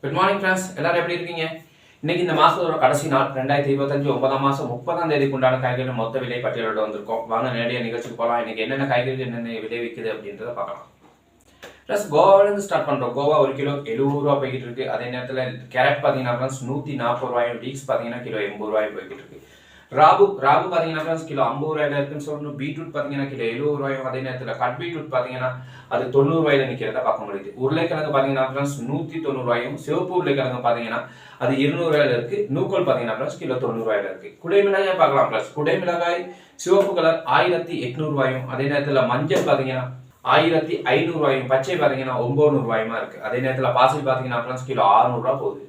Good morning friends, எல்லாரும் எப்படி இருக்கீங்க? இன்னைக்கு இந்த மாசத்தோட கடைசி நாள் 2025 9ஆம் மாசம் 30ஆம் தேதிக்கு உண்டான காய்கறிகள் மொத்த விலை பட்டியலோட வந்திருக்கோம். வாங்க நேரடியாக நிகழ்ச்சிக்கு போகலாம். இன்னைக்கு என்னென்ன காய்கறிகள் என்னென்ன விலை விற்குது அப்படின்றத பார்க்கலாம். ப்ளஸ் கோவாலேருந்து ஸ்டார்ட் பண்ணுறோம். கோவா 1 கிலோ 70 ரூபா போய்கிட்டு இருக்கு. அதே நேரத்தில் கேரட் பார்த்தீங்கன்னா ஃப்ரெண்ட்ஸ் 140 ரூபாயும், டீக்ஸ் பார்த்தீங்கன்னா கிலோ 80 ரூபாயும் போய்கிட்டு இருக்கு. ராபு பார்த்தீங்கன்னா ஃப்ரெண்ட்ஸ் கிலோ 50 ரூபாயில இருக்குன்னு சொல்லணும். பீட்ரூட் பார்த்தீங்கன்னா கிலோ 70 ரூபாயும், அதே நேரத்தில் கட் பீட்ரூட் பார்த்தீங்கன்னா அது 90 ரூபாயில நிற்கிறத பார்க்க முடியுது. உருளைக்கிழங்கு பார்த்தீங்கன்னா ஃப்ரெண்ட்ஸ் 190 ரூபாயும், சிவப்பு உருளைக்கிழங்கு பார்த்தீங்கன்னா அது 200 ரூபாயில இருக்கு. நூக்கோல் பார்த்தீங்கன்னா ஃப்ரெண்ட்ஸ் கிலோ 90 ரூபாயில இருக்கு. குடைமிளகாய் பார்க்கலாம் ஃப்ரெண்ட்ஸ். குடைமிளகாய் சிவப்பு கலர் 1800 ரூபாயும், அதே நேரத்தில் மஞ்சள் பார்த்தீங்கன்னா 1500 ரூபாயும், பச்சை பார்த்தீங்கன்னா 900 ரூபாயுமா இருக்கு. அதே நேரத்தில் பாசில் பார்த்தீங்கன்னா ஃப்ரெண்ட்ஸ் கிலோ 600 ரூபா போகுது.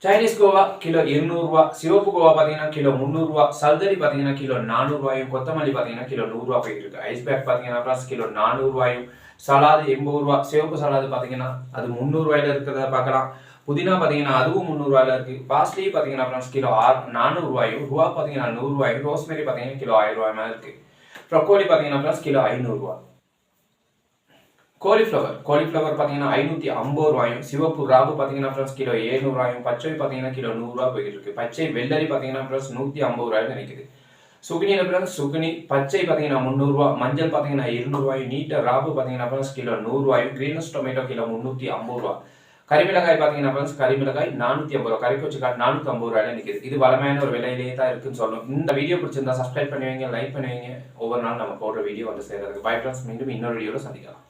சைனீஸ் கோவா கிலோ 200 ரூபா, சிவப்பு கோவா பார்த்தீங்கன்னா கிலோ 300 ரூபா, சல்தரி பார்த்தீங்கன்னா கிலோ 400 ரூபாயும், கொத்தமல்லி பார்த்தீங்கன்னா கிலோ 100 ரூபா போயிட்டு இருக்கு. ஐஸ் பேக் பார்த்தீங்கன்னா ப்ளஸ் கிலோ 400 ரூபாயும், சலாது 80 ரூபா, சிவப்பு சலாது பார்த்தீங்கன்னா அது 300 ரூபாயில இருக்கிறத பார்க்கலாம். புதினா பார்த்தீங்கன்னா அதுவும் 300 ரூபாயில இருக்கு. பாஸ்லி பார்த்தீங்கன்னா ப்ளஸ் கிலோ 400 ரூபாயும், ரூபா பார்த்தீங்கன்னா 100 ரூபாயும், ரோஸ்மேரி பார்த்தீங்கன்னா கிலோ 1000 ரூபாய் மேலே இருக்கு. ப்ரொக்கோலி பார்த்தீங்கன்னா ப்ளஸ் கிலோ 500 ரூபா. காலிஃப்ளவர் பார்த்தீங்கன்னா 550 ரூபாயும், சிவப்பு ராபு பார்த்தீங்கன்னா ஃப்ரெண்ட்ஸ் கிலோ 700 ரூபாயும், பச்சை பார்த்தீங்கன்னா கிலோ 100 ரூபா போயிட்டு இருக்கு. பச்சை வெள்ளரி பார்த்தீங்கன்னா ஃப்ரெண்ட்ஸ் 150 ரூபாயில நினைக்குது. சுகுனியில ஃப்ரெண்ட்ஸ் சுகுனி பச்சை பார்த்தீங்கன்னா 300 ரூபா, மஞ்சள் பார்த்தீங்கன்னா 200 ரூபாயும், நீட்ட ராபு பார்த்தீங்கன்னா ஃப்ரெண்ட்ஸ் கிலோ 100 ரூபாயும், கிரீனஸ் டொமேட்டோ கிலோ 350 ரூபா. கரிமிளகாய் பார்த்தீங்கன்னா ஃப்ரெண்ட்ஸ் கரிமிளகாய் 450 ரூபா, கறிக்கொச்சிக்காய் 450 ரூபாயில நிற்குது. இது வளமையான ஒரு விலையிலேயே தான் இருக்குன்னு சொல்லணும். இந்த வீடியோ பிடிச்சிருந்தா சப்ஸ்கிரைப் பண்ணுவீங்க, லைக் பண்ணுவீங்க. ஒவ்வொரு நாள் நம்ம போடுற வீடியோ வந்து சேர்றதுக்கு. பை ஃப்ரெண்ட்ஸ், மீண்டும் இன்னொரு வீடியோவில் சந்திக்கலாம்.